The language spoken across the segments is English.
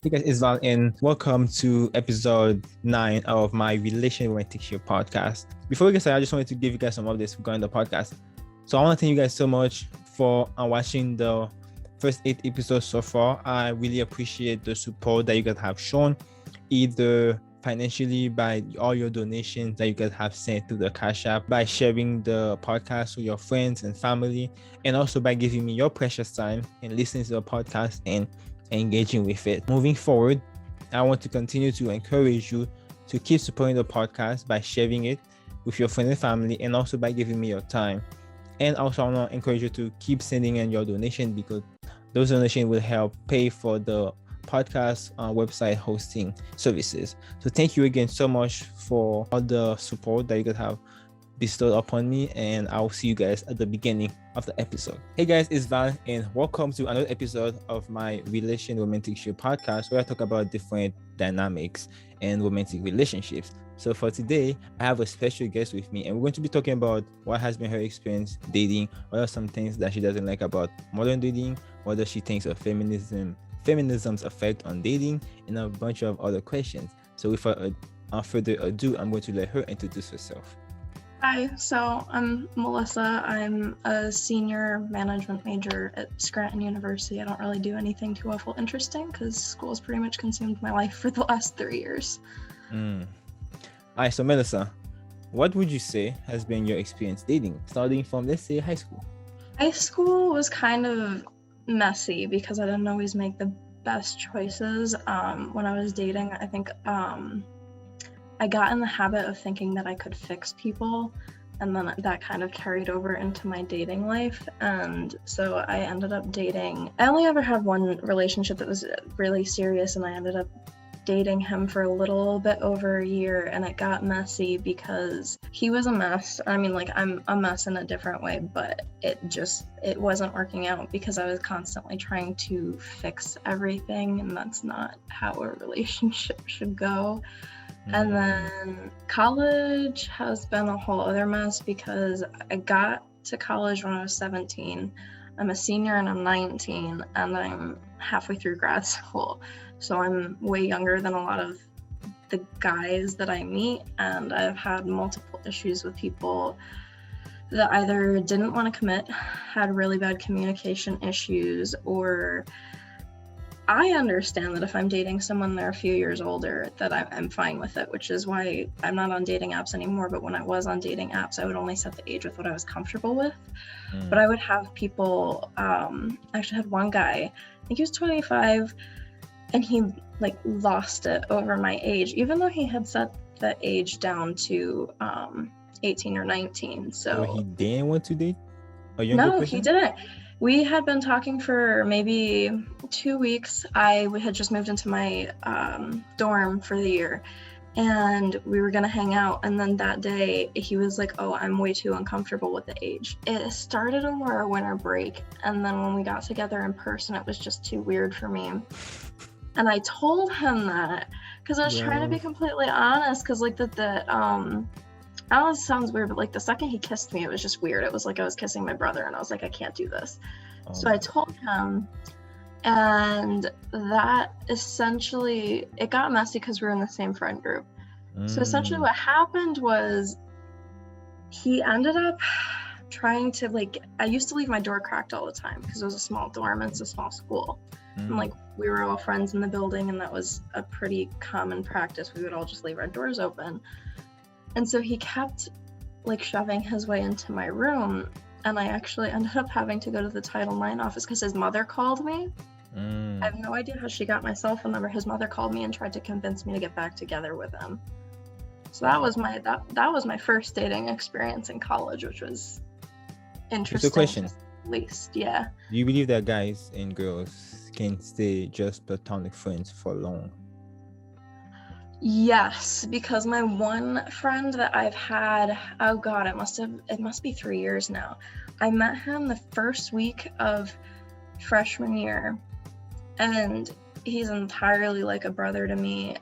Hey guys, it's Val and welcome to episode 9 of my Relation with Tik Tok podcast. Before we get started, I just wanted to give you guys some updates regarding the podcast. So I want to thank you guys so much for watching the first 8 episodes so far. I really appreciate the support that you guys have shown, either financially by all your donations that you guys have sent to the Cash App, by sharing the podcast with your friends and family, and also by giving me your precious time and listening to the podcast and engaging with it. Moving forward, I want to continue to encourage you to keep supporting the podcast by sharing it with your friends and family, and also by giving me your time. And also, I want to encourage you to keep sending in your donation, because those donations will help pay for the podcast website hosting services. So thank you again so much for all the support that you guys have bestowed upon me, and I'll see you guys at the beginning of the episode. Hey guys, it's Val and welcome to another episode of my Relation Romantic Show podcast, where I talk about different dynamics and romantic relationships. So for today, I have a special guest with me, and we're going to be talking about what has been her experience dating, what are some things that she doesn't like about modern dating, what does she think of feminism's effect on dating, and a bunch of other questions. So without further ado, I'm going to let her introduce herself. Hi, so I'm Melissa. I'm a senior management major at Scranton University. I don't really do anything too awful interesting because school's pretty much consumed my life for the last 3 years. Alright, so Melissa, what would you say has been your experience dating, starting from, let's say, high school? High school was kind of messy because I didn't always make the best choices. When I was dating, I think I got in the habit of thinking that I could fix people, and then that kind of carried over into my dating life. And so I ended up dating. I only ever had one relationship that was really serious, and I ended up dating him for a little bit over a year, and it got messy because he was a mess. I mean, like, I'm a mess in a different way, but it wasn't working out because I was constantly trying to fix everything, and that's not how a relationship should go. And then college has been a whole other mess because I got to college when I was 17. I'm a senior and I'm 19, and I'm halfway through grad school. So I'm way younger than a lot of the guys that I meet, and I've had multiple issues with people that either didn't want to commit, had really bad communication issues, or I understand that if I'm dating someone they're a few years older, that I'm fine with it, which is why I'm not on dating apps anymore. But when I was on dating apps, I would only set the age with what I was comfortable with. But I would have people, I actually had one guy, I think he was 25, and he lost it over my age, even though he had set the age down to 18 or 19. So he didn't want to date a younger person? He didn't. We had been talking for maybe 2 weeks. I had just moved into my dorm for the year, and we were gonna hang out. And then that day, he was like, "Oh, I'm way too uncomfortable with the age." It started over our winter break, and then when we got together in person, it was just too weird for me. And I told him that because I was trying to be completely honest. Because I know this sounds weird, but the second he kissed me, it was just weird. It was like I was kissing my brother, and I was like, I can't do this. So I told him, and that essentially, it got messy because we were in the same friend group. So essentially what happened was he ended up trying to, I used to leave my door cracked all the time because it was a small dorm and it's a small school. And we were all friends in the building, and that was a pretty common practice. We would all just leave our doors open. And so he kept shoving his way into my room, and I actually ended up having to go to the Title IX office because his mother called me. I have no idea how she got my cell phone number. His mother called me and tried to convince me to get back together with him. So that was my first dating experience in college, which was interesting. It's a question. At least, yeah. Do you believe that guys and girls can stay just platonic friends for long? Yes, because my one friend that I've had, oh God, it must be 3 years now. I met him the first week of freshman year, and he's entirely like a brother to me.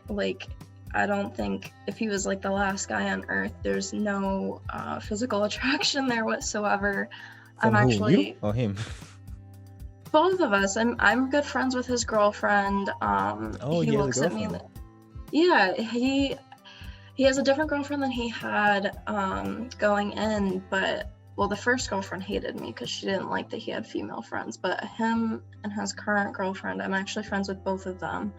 I don't think, if he was the last guy on earth, there's no physical attraction there whatsoever. From who, you or him? both of us. I'm good friends with his girlfriend. Oh, He he has a looks at me. girlfriend. Yeah, he has a different girlfriend than he had going in, but well, the first girlfriend hated me because she didn't like that he had female friends. But him and his current girlfriend, I'm actually friends with both of them.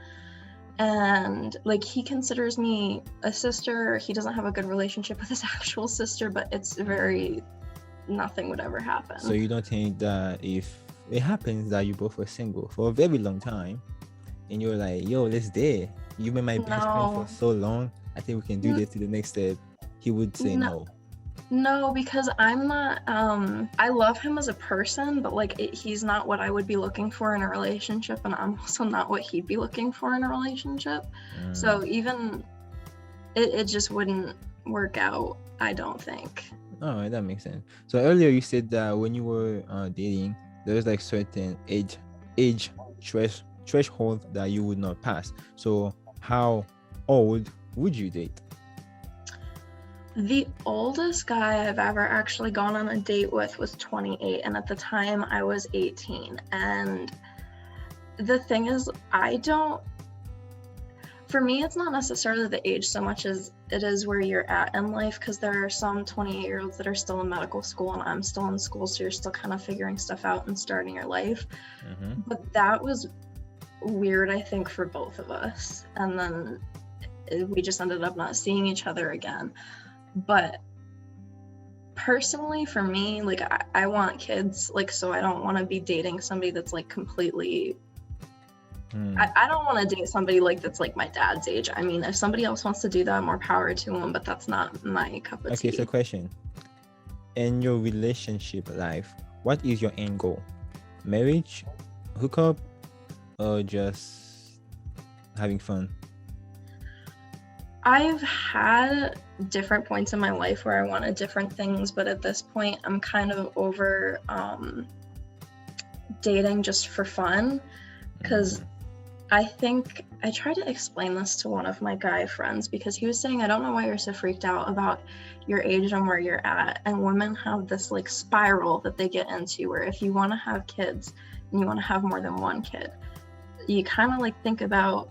And like, he considers me a sister. He doesn't have a good relationship with his actual sister, but it's very, nothing would ever happen. So you don't think that if it happens that you both were single for a very long time and you're like, yo, let's date, you've been my best friend for so long, I think we can do this to the next step, he would say no? No, because I'm not, I love him as a person, but like he's not what I would be looking for in a relationship, and I'm also not what he'd be looking for in a relationship. So even it just wouldn't work out, I don't think. Oh, that makes sense. So earlier you said that when you were dating, there was like certain age threshold that you would not pass. So how old would you date? The oldest guy I've ever actually gone on a date with was 28, and at the time I was 18. And the thing is, for me, it's not necessarily the age so much as it is where you're at in life, because there are some 28-year-olds that are still in medical school and I'm still in school, so you're still kind of figuring stuff out and starting your life. But that was weird, I think, for both of us. And then we just ended up not seeing each other again. But personally, for me, like I want kids, like, so I don't want to be dating somebody that's like completely I don't want to date somebody like that's like my dad's age. I mean, if somebody else wants to do that, more power to them, but that's not my cup of tea. Okay, so question. In your relationship life, what is your end goal? Marriage, hookup, or just having fun? I've had different points in my life where I wanted different things, but at this point I'm kind of over dating just for fun, because I think I tried to explain this to one of my guy friends, because he was saying, I don't know why you're so freaked out about your age and where you're at. And women have this like spiral that they get into where if you want to have kids and you want to have more than one kid, you kind of like think about,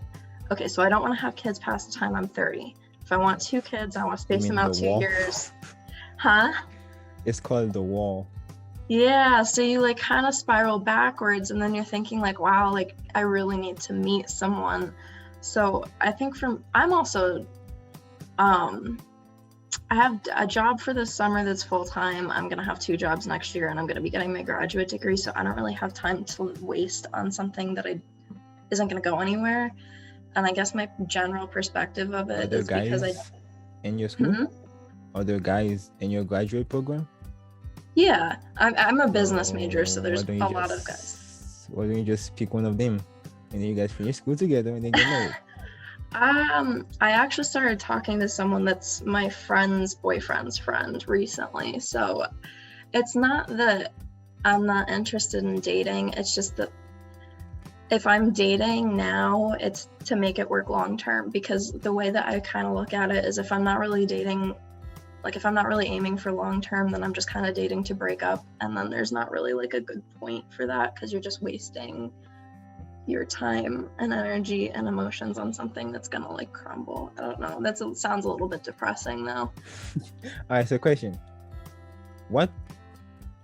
okay, so I don't want to have kids past the time I'm 30. If I want 2 kids, I want to space them out 2 years. Huh? It's called the wall. Yeah, so you like kind of spiral backwards, and then you're thinking like, wow, like I really need to meet someone. So I think I'm also, I have a job for this summer that's full-time. I'm going to have 2 jobs next year, and I'm going to be getting my graduate degree. So I don't really have time to waste on something that isn't going to go anywhere. And I guess my general perspective of it is because in your school? Are there guys in your graduate program? Yeah, I'm a business major, so there's a lot of guys. Why don't you just pick one of them, and then you guys finish school together and then get married? I actually started talking to someone that's my friend's boyfriend's friend recently. So it's not that I'm not interested in dating. It's just that if I'm dating now, it's to make it work long term, because the way that I kind of look at it is if I'm not really dating, like if I'm not really aiming for long term, then I'm just kind of dating to break up, and then there's not really like a good point for that, because you're just wasting your time and energy and emotions on something that's gonna like crumble. I don't know. That sounds a little bit depressing though. All right, so question: what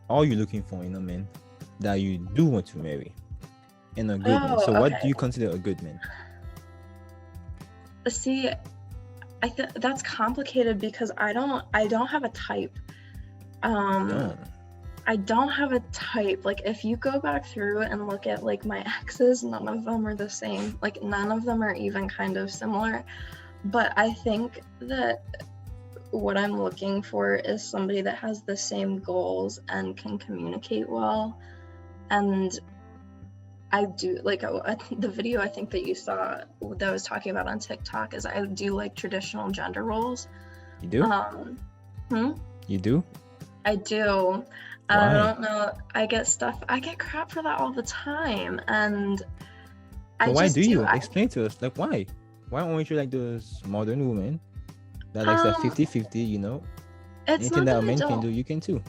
are you looking for in a man that you do want to marry? In a good man. So what do you consider a good man? See, that's complicated because I don't have a type. I don't have a type. Like if you go back through and look at like my exes, none of them are the same. Like none of them are even kind of similar. But I think that what I'm looking for is somebody that has the same goals and can communicate well. And I do like the video I think that you saw that I was talking about on TikTok is I do like traditional gender roles. You do? You do? I do. Why? I don't know. I get crap for that all the time. And why do you? Explain to us. Like why? Why aren't you like those modern women that likes that 50-50, you know? It's anything not that a that man can do, you can too.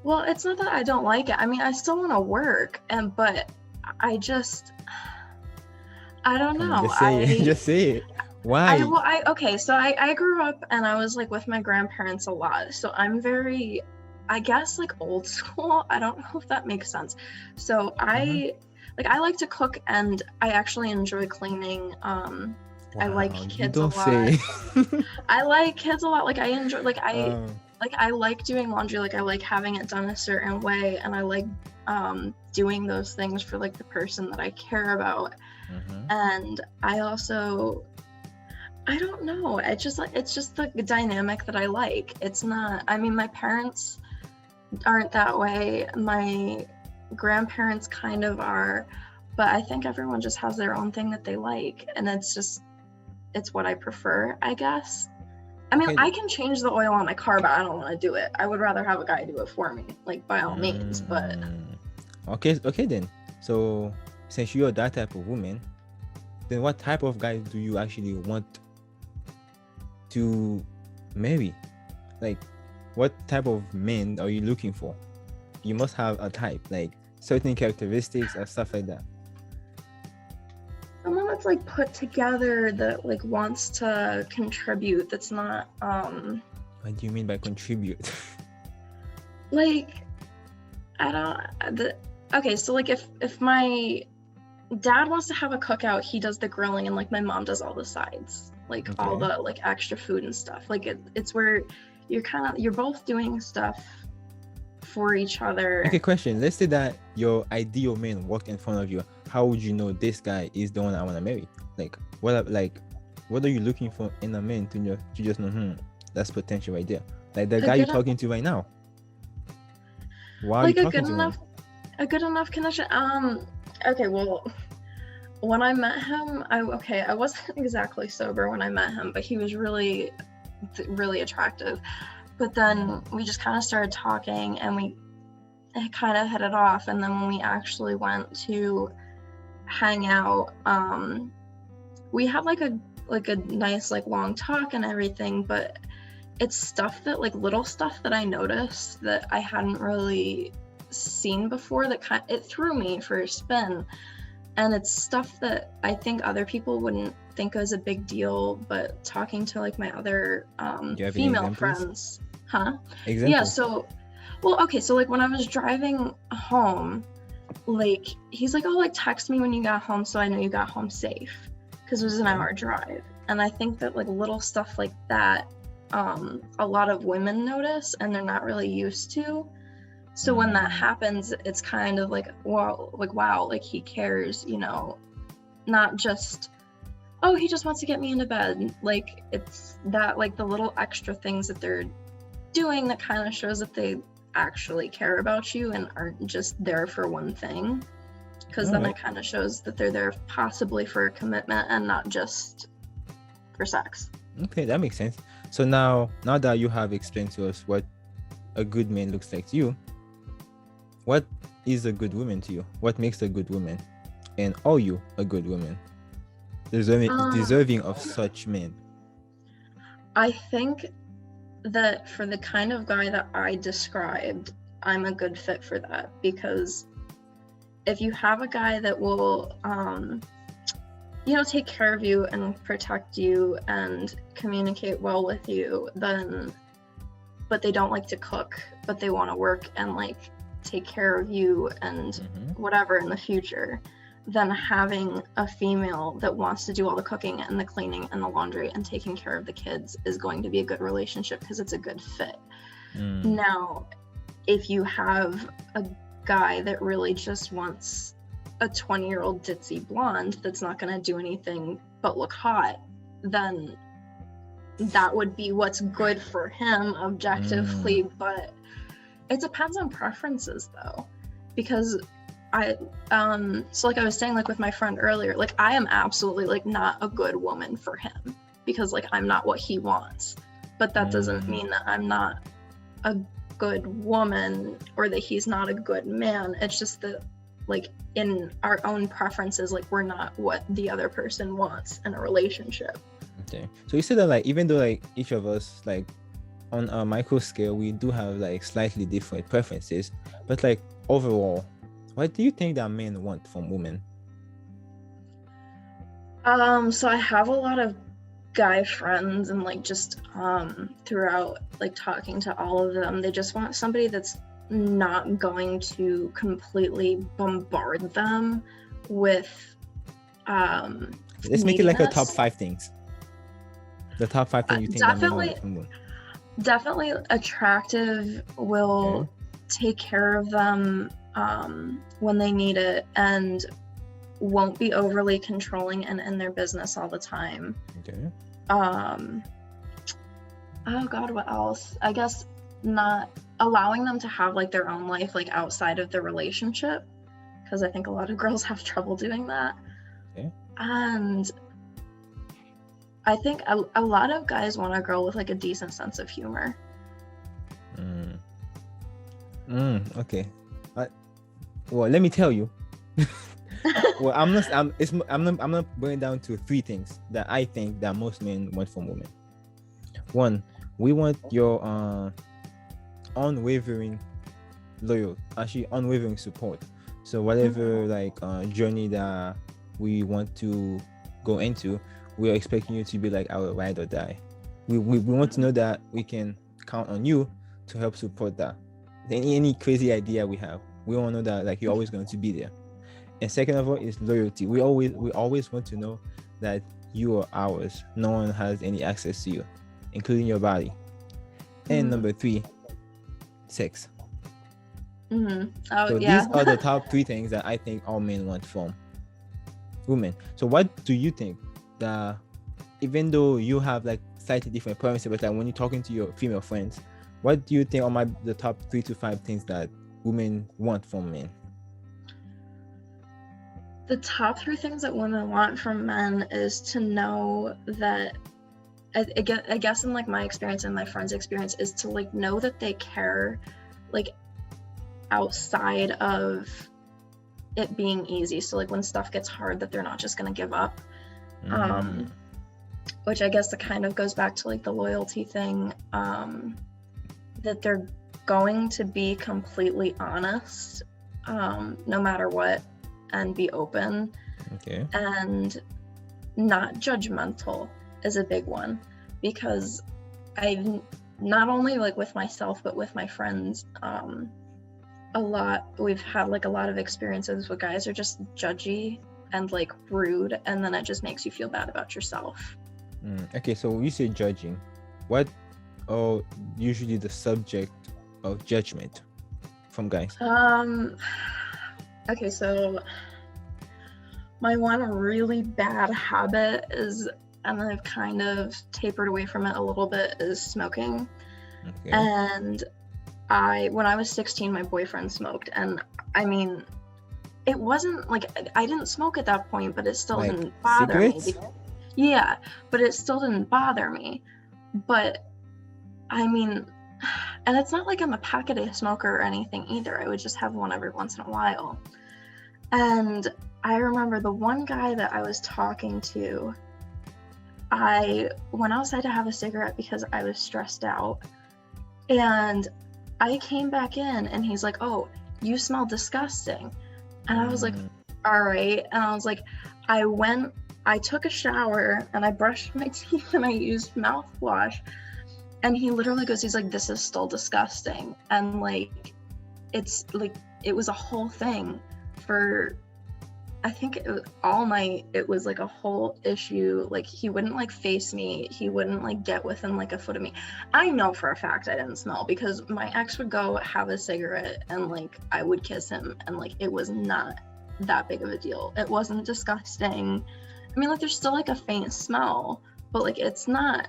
Well, it's not that I don't like it. I mean, I still want to work, but I don't Come on, know. just say it. Just say it. Why? Okay, so I grew up and I was like with my grandparents a lot. So I'm very, I guess, like old school. I don't know if that makes sense. So I like to cook, and I actually enjoy cleaning. I like Wow, you kids a don't lot. say. I like kids a lot. Like I enjoy, I like doing laundry. Like I like having it done a certain way, and I like doing those things for like the person that I care about. And I also, I don't know. It's just the dynamic that I like. It's not, I mean, my parents aren't that way. My grandparents kind of are, but I think everyone just has their own thing that they like. And it's what I prefer, I guess. I mean, I can change the oil on my car, but I don't want to do it. I would rather have a guy do it for me, like by all means, but. Okay then. So since you're that type of woman, then what type of guy do you actually want to marry? Like, what type of men are you looking for? You must have a type, like certain characteristics or stuff like that. Someone that's like put together, that like wants to contribute, that's not What do you mean by contribute? like, okay, so like if my dad wants to have a cookout, he does the grilling, and like my mom does all the sides, like all the like extra food and stuff. Like it's where you're both doing stuff for each other. Okay, question. Let's say that your ideal man walked in front of you. How would you know this guy is the one I want to marry? Like what are you looking for in a man to just know that's potential right there? Like the guy you're talking to right now. Why are you talking to him? A good enough connection. Okay, well, when I met him, I wasn't exactly sober when I met him, but he was really, really attractive. But then we just kind of started talking, and we kind of hit it off. And then when we actually went to hang out, we had like a nice like long talk and everything. But it's stuff that like little stuff that I noticed that I hadn't really seen before, that it threw me for a spin. And it's stuff that I think other people wouldn't think was a big deal, but talking to like my other female friends. Examples? Yeah, so like when I was driving home, like he's like, oh, like text me when you got home so I know you got home safe, because it was an hour drive. And I think that like little stuff like that, a lot of women notice and they're not really used to. So when that happens, it's kind of like, wow, like he cares, not just, oh, he just wants to get me into bed. Like it's that, like the little extra things that they're doing that kind of shows that they actually care about you and aren't just there for one thing. Because then it kind of shows that they're there possibly for a commitment and not just for sex. Okay, that makes sense. So now that you have explained to us what a good man looks like to you, what is a good woman to you? What makes a good woman? And are you a good woman? Deserving of such men? I think that for the kind of guy that I described, I'm a good fit for that. Because if you have a guy that will, take care of you and protect you and communicate well with you, but they don't like to cook, but they want to work and like take care of you and whatever in the future, then having a female that wants to do all the cooking and the cleaning and the laundry and taking care of the kids is going to be a good relationship, because it's a good fit. Now, if you have a guy that really just wants a 20-year-old ditzy blonde that's not going to do anything but look hot, then that would be what's good for him objectively. But it depends on preferences though, because so like I was saying, like with my friend earlier, like I am absolutely like not a good woman for him, because like I'm not what he wants. But that doesn't mean that I'm not a good woman or that he's not a good man. It's just that like in our own preferences, like we're not what the other person wants in a relationship. Okay, so you said that like even though like each of us like on a micro scale, we do have like slightly different preferences, but like overall, what do you think that men want from women? So I have a lot of guy friends, and like just throughout like talking to all of them, they just want somebody that's not going to completely bombard them with Let's make it like a top neediness. 5 things. The top 5 things you think that men want from women. Definitely attractive, will take care of them when they need it, and won't be overly controlling and in their business all the time. Okay. Oh God, what else? I guess not allowing them to have like their own life like outside of the relationship, because I think a lot of girls have trouble doing that. Okay. And I think a lot of guys want a girl with like a decent sense of humor. Okay. Well, let me tell you. Well, I'm not going down to 3 things that I think that most men want from women. 1, we want your unwavering unwavering support. So whatever like journey that we want to go into, we are expecting you to be like our ride or die. We want to know that we can count on you to help support that. Any crazy idea we have, we want to know that like you're always going to be there. And second of all is loyalty. We always want to know that you are ours. No one has any access to you, including your body. And number 3, sex. Oh, so yeah. These are the top 3 things that I think all men want from women. So what do you think that, even though you have like slightly different preferences, but like when you're talking to your female friends, what do you think are the top 3 to 5 things that women want from men? The top 3 things that women want from men is to know that, I guess in like my experience and my friends' experience, is to like know that they care like outside of it being easy. So like when stuff gets hard, that they're not just gonna give up. Which I guess that kind of goes back to like the loyalty thing, that they're going to be completely honest no matter what, and be open. Okay. And not judgmental is a big one, because I, not only like with myself but with my friends, we've had like a lot of experiences where guys are just judgy and like rude, and then it just makes you feel bad about yourself. Okay, so when you say judging, what are usually the subject of judgment from guys? Okay, so my one really bad habit is, and I've kind of tapered away from it a little bit, is smoking. Okay. And when I was 16, my boyfriend smoked, and I mean, it wasn't like I didn't smoke at that point, but it still like didn't bother me. Yeah, but it still didn't bother me. But I mean, and it's not like I'm a pack-a-day smoker or anything either. I would just have one every once in a while. And I remember the one guy that I was talking to, I went outside to have a cigarette because I was stressed out. And I came back in and he's like, "Oh, you smell disgusting." And I was like, "All right." And I was like, I took a shower and I brushed my teeth and I used mouthwash. And he literally goes, he's like, "This is still disgusting." And like, it's like, it was a whole thing for, I think it was all night. It was like a whole issue. Like, he wouldn't like face me. He wouldn't like get within like a foot of me. I know for a fact I didn't smell, because my ex would go have a cigarette and like I would kiss him, and like it was not that big of a deal. It wasn't disgusting. I mean, like, there's still like a faint smell, but like it's not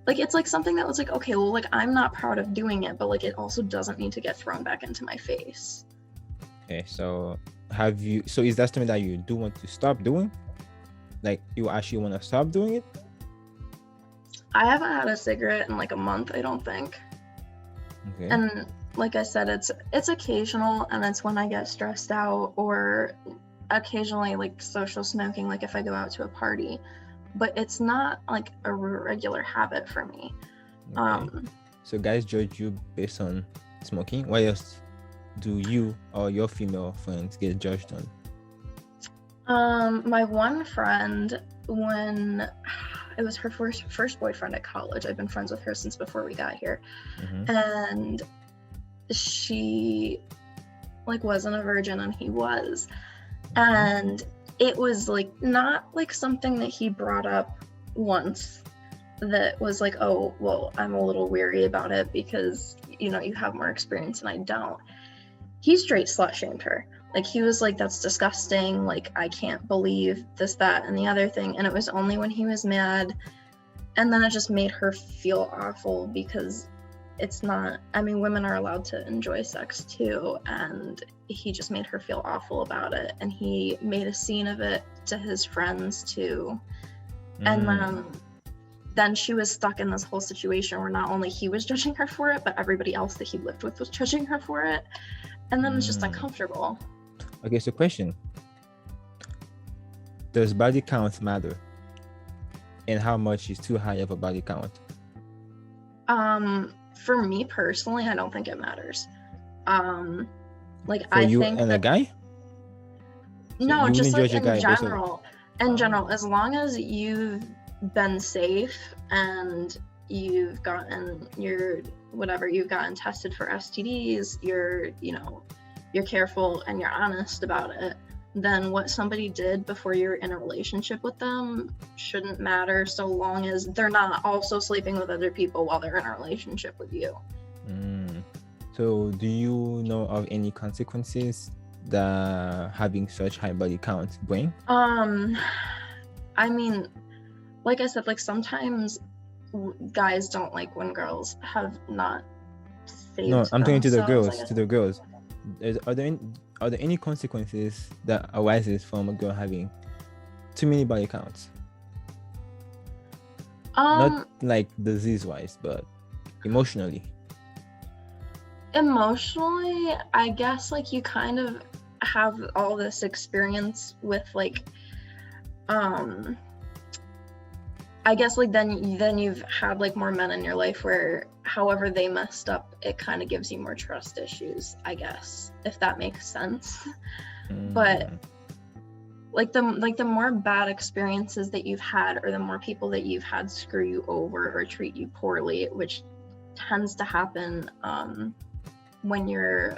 like, it's like something that was like, okay, well, like I'm not proud of doing it, but like it also doesn't need to get thrown back into my face. Okay, so is that something that you do want to stop doing? Like, you actually want to stop doing it? I haven't had a cigarette in like a month, I don't think. Okay. And like I said, it's occasional, and it's when I get stressed out, or occasionally like social smoking, like if I go out to a party, but it's not like a regular habit for me. So guys judge you based on smoking. What else do you or your female friends get judged on? My one friend, when it was her first boyfriend at college, I've been friends with her since before we got here, and she like wasn't a virgin and he was, and it was like not like something that he brought up once that was like, oh well, I'm a little weary about it because you have more experience and I don't. He straight slut shamed her. Like he was like, that's disgusting, like I can't believe this, that, and the other thing. And it was only when he was mad, and then it just made her feel awful because it's not, I mean, women are allowed to enjoy sex too, and he just made her feel awful about it, and he made a scene of it to his friends too. And then she was stuck in this whole situation where not only he was judging her for it, but everybody else that he lived with was judging her for it, and then it's just uncomfortable. Okay, so question: does body count matter, and how much is too high of a body count? For me personally, I don't think it matters. Like for I you think and a guy? So no, just like in general. In general, as long as you've been safe and you've gotten you've gotten tested for STDs, you're careful and you're honest about it, then what somebody did before you're in a relationship with them shouldn't matter, so long as they're not also sleeping with other people while they're in a relationship with you. So do you know of any consequences that having such high body count bring? I mean, like I said, like sometimes guys don't like when girls have not saved. No, I'm talking to the girls. Are there any consequences that arises from a girl having too many body counts? Not like disease wise, but emotionally. Emotionally, I guess like you kind of have all this experience with like I guess like then you've had like more men in your life where however they messed up, it kind of gives you more trust issues, I guess, if that makes sense. But like the more bad experiences that you've had, or the more people that you've had screw you over or treat you poorly, which tends to happen when you're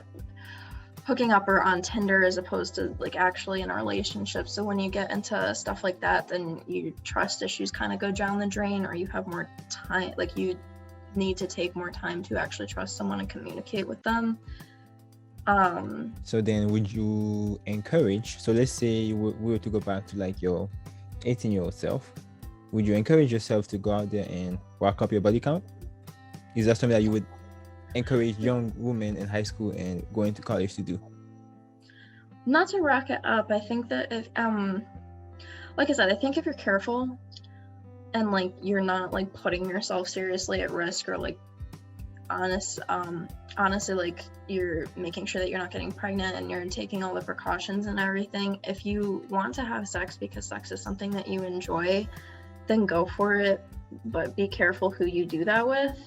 hooking up or on Tinder as opposed to like actually in a relationship. So when you get into stuff like that, then your trust issues kind of go down the drain, or you have more time, like you need to take more time to actually trust someone and communicate with them. So then would you encourage, so let's say we were to go back to like your 18-year-old self, would you encourage yourself to go out there and work up your body count? Is that something that you would encourage young women in high school and going to college to do? Not to rack it up. I think that if like I said, I think if you're careful and like you're not like putting yourself seriously at risk, or like honestly like you're making sure that you're not getting pregnant and you're taking all the precautions and everything, if you want to have sex because sex is something that you enjoy, then go for it, but be careful who you do that with.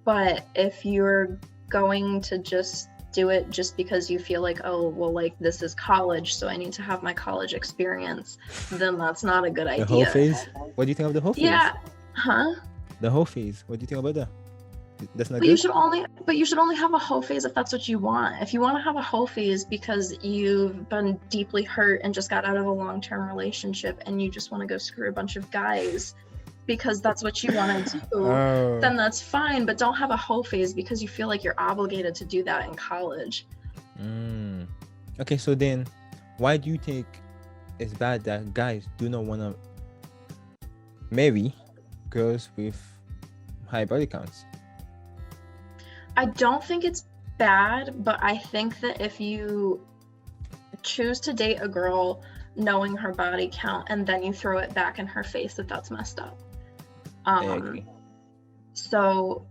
But if you're going to just do it just because you feel like, oh well, like this is college, so I need to have my college experience, then that's not a good idea. The whole phase? What do you think of the whole phase? Yeah. Huh? The whole phase. What do you think about that? That's not But good? you should only have a hoe phase if that's what you want. If you want to have a hoe phase because you've been deeply hurt and just got out of a long-term relationship and you just want to go screw a bunch of guys because that's what you want to do, then that's fine. But don't have a hoe phase because you feel like you're obligated to do that in college. Okay, so then why do you think it's bad that guys do not want to marry girls with high body counts? I don't think it's bad, but I think that if you choose to date a girl knowing her body count and then you throw it back in her face, that's messed up. I agree. So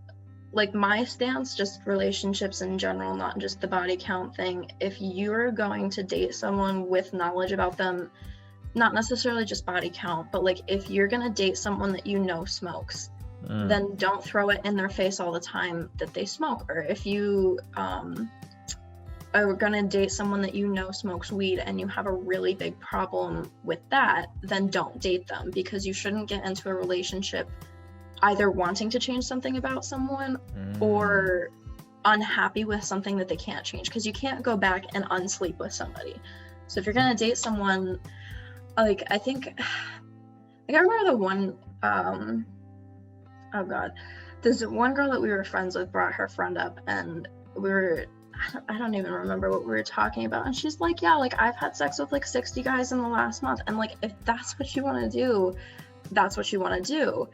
like my stance, just relationships in general, not just the body count thing, if you're going to date someone with knowledge about them, not necessarily just body count, but like if you're gonna date someone that you know smokes, then don't throw it in their face all the time that they smoke. Or if you are gonna date someone that you know smokes weed and you have a really big problem with that, then don't date them, because you shouldn't get into a relationship either wanting to change something about someone or unhappy with something that they can't change, because you can't go back and unsleep with somebody. So if you're gonna date someone, like I remember the one oh god, there's one girl that we were friends with brought her friend up, and I don't even remember what we were talking about, and she's like, yeah, like I've had sex with like 60 guys in the last month, and like if that's what you want to do, that's what you want to do.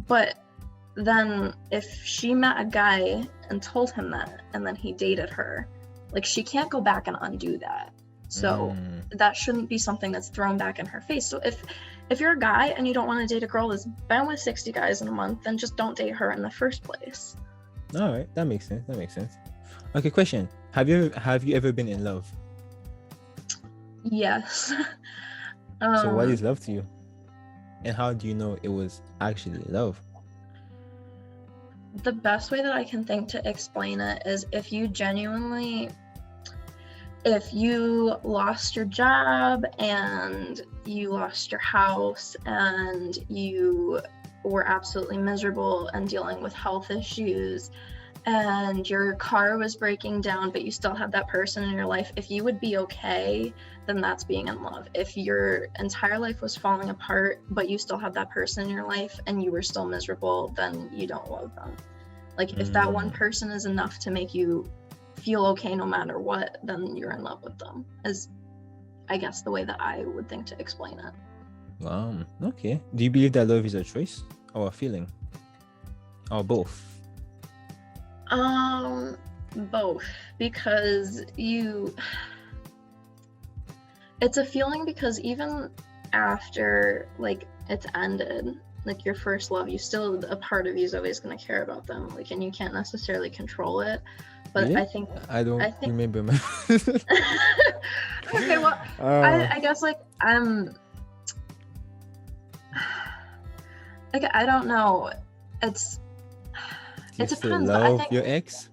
But then if she met a guy and told him that, and then he dated her, like she can't go back and undo that. So that shouldn't be something that's thrown back in her face. So if you're a guy and you don't want to date a girl that's been with 60 guys in a month, then just don't date her in the first place. All right, that makes sense. Okay, question. Have you ever been in love? Yes. So what is love to you? And how do you know it was actually love? The best way that I can think to explain it is if you lost your job and you lost your house and you were absolutely miserable and dealing with health issues, and your car was breaking down, but you still had that person in your life, if you would be okay, then that's being in love. If your entire life was falling apart, but you still had that person in your life and you were still miserable, then you don't love them. Like if that one person is enough to make you feel okay no matter what, then you're in love with them, is I guess the way that I would think to explain it. Okay. Do you believe that love is a choice or a feeling? Or both? Both, because it's a feeling, because even after like it's ended, like your first love, you still, a part of you is always going to care about them, like, and you can't necessarily control it. But really? I don't remember my okay, well, I guess like I don't know, it depends. Love your ex?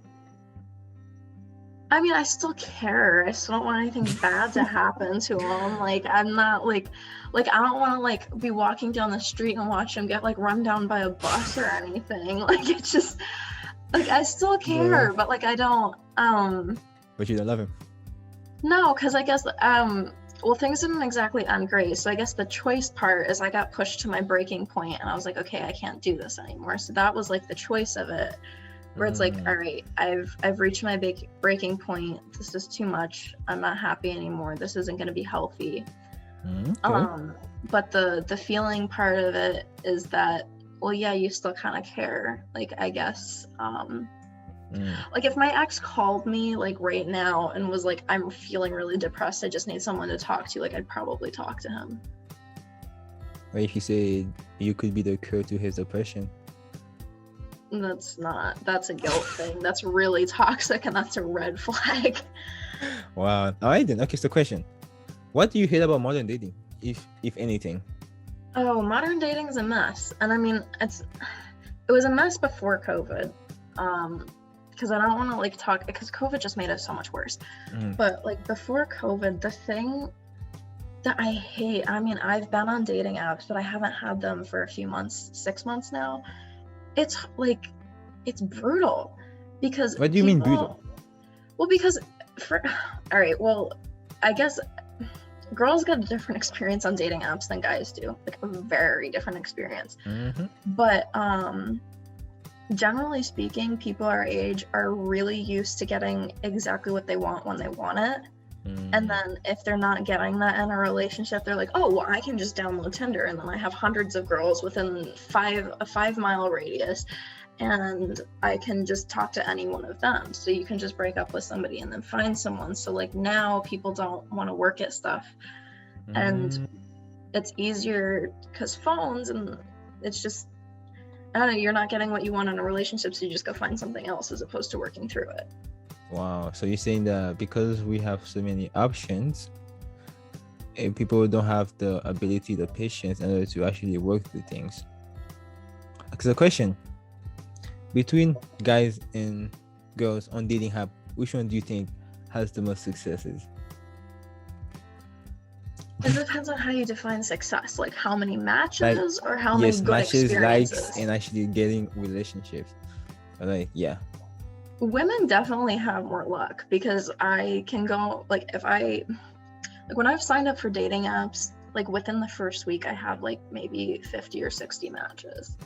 I mean, I still care. I still don't want anything bad to happen to him. Like, I'm not like I don't want to like be walking down the street and watch him get like run down by a bus or anything. Like, it's just like I still care, but like I don't. But you don't love him? No, because I guess well, things didn't exactly end great. So I guess the choice part is I got pushed to my breaking point, and I was like, okay, I can't do this anymore. So that was like the choice of it, where it's like, all right, I've reached my big breaking point. This is too much. I'm not happy anymore. This isn't going to be healthy. Okay. But the feeling part of it is that, well, yeah, you still kind of care. Like, I guess, like if my ex called me like right now and was like, I'm feeling really depressed, I just need someone to talk to, like I'd probably talk to him. Or if he said you could be the cure to his depression? That's a guilt thing. That's really toxic, and that's a red flag. Wow. All right then. Okay, so question. What do you hate about modern dating, if anything? Oh, modern dating is a mess. And I mean, it was a mess before COVID. Because I don't want to like talk, because COVID just made it so much worse. But like before COVID, the thing that I hate, I mean, I've been on dating apps, but I haven't had them for a few months, 6 months now. It's like, it's brutal. Because what do you mean brutal? Well, because all right, well, I guess girls get a different experience on dating apps than guys do, like a very different experience. But generally speaking, people our age are really used to getting exactly what they want when they want it. And then if they're not getting that in a relationship, they're like, oh, well, I can just download Tinder, and then I have hundreds of girls within a 5-mile radius, and I can just talk to any one of them. So you can just break up with somebody and then find someone. So like now people don't want to work at stuff, and it's easier because phones, and it's just, I don't know, you're not getting what you want in a relationship, so you just go find something else as opposed to working through it. Wow. So you're saying that because we have so many options, people don't have the ability, the patience in order to actually work through things. ask a question. Between guys and girls on dating app, which one do you think has the most successes? It depends on how you define success, like how many matches or how many Yes, good matches, experiences. likes, and actually getting relationships. Like, yeah. Women definitely have more luck because I can go like when I've signed up for dating apps, like within the first week I have like maybe 50 or 60 matches.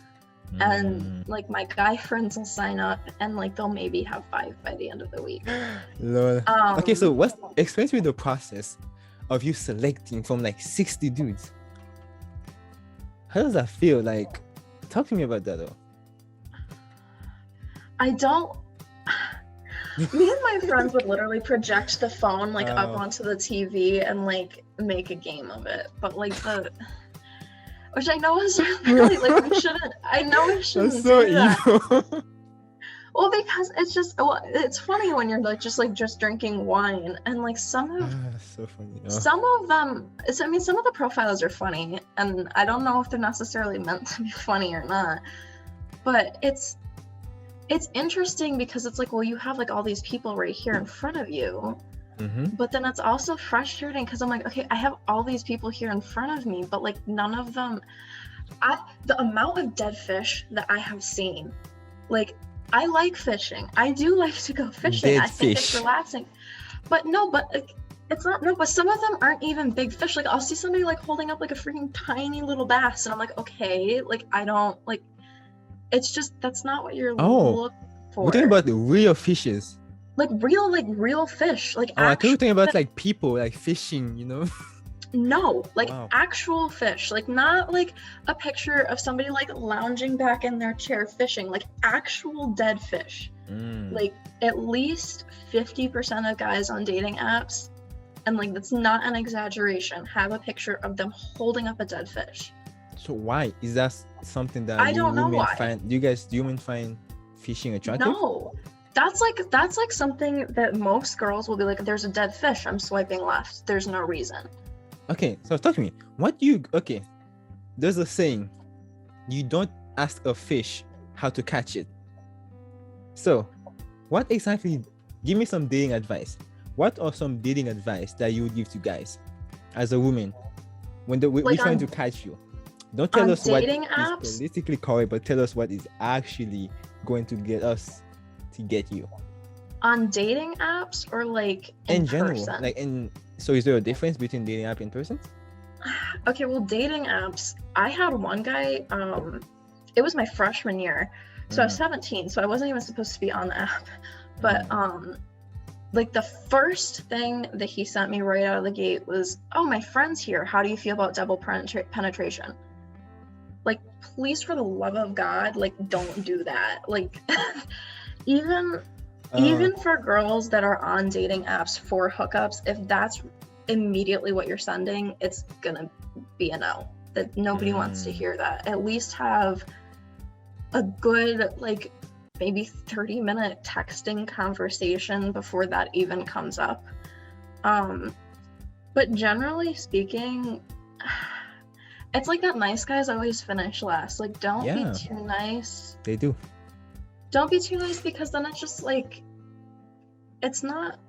And like my guy friends will sign up and like they'll maybe have 5 by the end of the week. Lord. Okay, so explain to me the process of you selecting from like 60 dudes. How does that feel? Like, talk to me about that though. Me and my friends would literally project the phone like up onto the TV and like make a game of it. But like which I know is really like we shouldn't. I know we shouldn't. That's so do that. evil. Well, because it's funny when you're like just drinking wine and like some of so funny. some of them. I mean, some of the profiles are funny, and I don't know if they're necessarily meant to be funny or not. But it's interesting because it's like, well, you have like all these people right here in front of you. But then it's also frustrating because I'm like, okay, I have all these people here in front of me, but like none of them, the amount of dead fish that I have seen, like I like fishing. I do like to go fishing. I think it's relaxing. But no, it's not, no, but some of them aren't even big fish. Like I'll see somebody like holding up like a freaking tiny little bass and I'm like, okay, like I don't like, it's just, that's not what you're looking for. We're talking about the real fishes. Like real fish, like I thought you were talking about like people, like fishing, you know? No, like actual fish, like not like a picture of somebody like lounging back in their chair fishing, like actual dead fish. Like at least 50% of guys on dating apps, and like that's not an exaggeration, have a picture of them holding up a dead fish. So why is that something that I don't know why. Do you women find fishing attractive? No. That's like something that most girls will be like, there's a dead fish, I'm swiping left. There's no reason. Okay, so talk to me. There's a saying, you don't ask a fish how to catch it. So what exactly, give me some dating advice. What are some dating advice that you would give to guys as a woman when we're trying to catch you? Don't tell us what is politically correct, but tell us what is actually going to get us to get you. On dating apps or like in general person? Like so is there a difference between dating app and person? Okay, well, dating apps, I had one guy, it was my freshman year, so I was 17, so I wasn't even supposed to be on the app, but like the first thing that he sent me right out of the gate was, oh, my friend's here, how do you feel about double penetration? Like, please, for the love of God, like, don't do that. Like even for girls that are on dating apps for hookups, if that's immediately what you're sending, it's gonna be a no. That nobody wants to hear that. At least have a good like maybe 30-minute texting conversation before that even comes up. But generally speaking, it's like that nice guys always finish last. Like, don't be too nice. They do. Don't be too nice because then it's just like, it's not.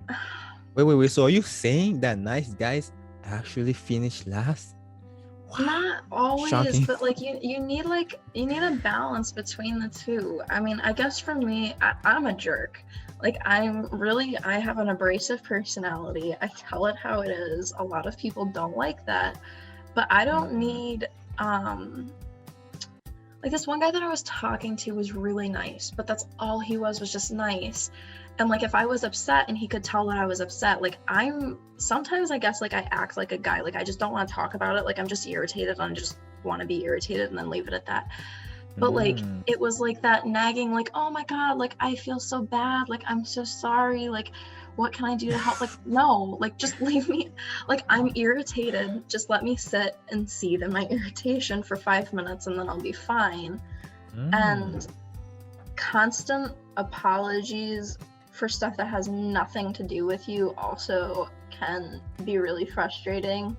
Wait. So are you saying that nice guys actually finish last? Wow. Not always, shocking. But like you need a balance between the two. I mean, I guess for me, I'm a jerk. Like I have an abrasive personality. I tell it how it is. A lot of people don't like that, but I don't need like this one guy that I was talking to was really nice, but that's all he was just nice. And like if I was upset and he could tell that I was upset, like sometimes I guess like I act like a guy, like I just don't want to talk about it, like I'm just irritated and I just want to be irritated and then leave it at that. But like it was like that nagging, like, oh my God, like I feel so bad, like I'm so sorry, like what can I do to help? Like no, like just leave me, like I'm irritated, just let me sit and seethe in my irritation for 5 minutes and then I'll be fine. And constant apologies for stuff that has nothing to do with you also can be really frustrating.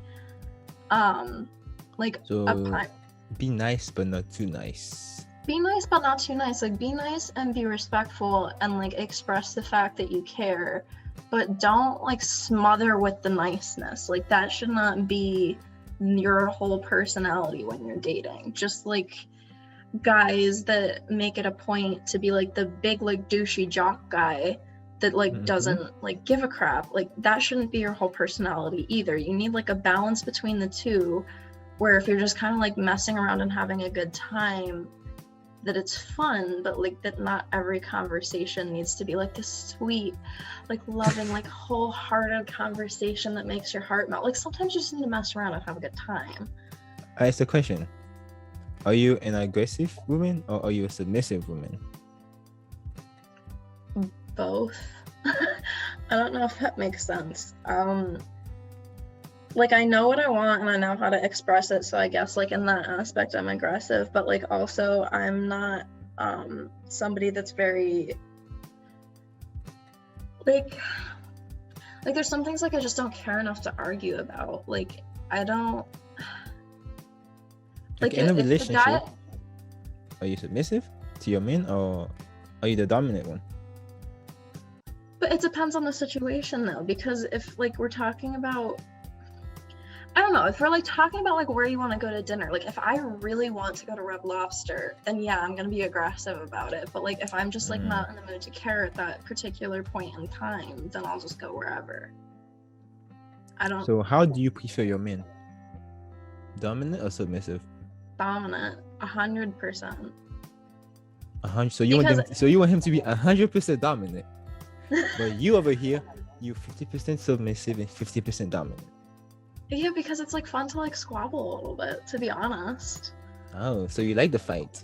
Be nice but not too nice. be nice but not too nice. Like, be nice and be respectful and like express the fact that you care, but don't like smother with the niceness. Like, that should not be your whole personality when you're dating. Just like guys that make it a point to be like the big like douchey jock guy that like doesn't like give a crap, like that shouldn't be your whole personality either. You need like a balance between the two, where if you're just kind of like messing around and having a good time, that it's fun, but like that not every conversation needs to be like this sweet, like loving, like wholehearted conversation that makes your heart melt. Like, sometimes you just need to mess around and have a good time. I asked the question, are you an aggressive woman or are you a submissive woman? Both. I don't know if that makes sense. Like, I know what I want and I know how to express it, so I guess like in that aspect I'm aggressive, but like also I'm not somebody that's very like there's some things like I just don't care enough to argue about. Like, I don't like in a relationship, guy... Are you submissive to your man or are you the dominant one? But it depends on the situation though, because if like we're talking about, I don't know, if we're like talking about like where you want to go to dinner, like if I really want to go to Red Lobster, then yeah, I'm gonna be aggressive about it. But like if I'm just like not in the mood to care at that particular point in time, then I'll just go wherever. I don't. So how do you prefer your man? Dominant or submissive? Dominant, 100%. 100. So you want him to be 100% dominant, but you over here, you 50% submissive and 50% dominant. Yeah, because it's like fun to like squabble a little bit, to be honest. Oh, so you like the fight?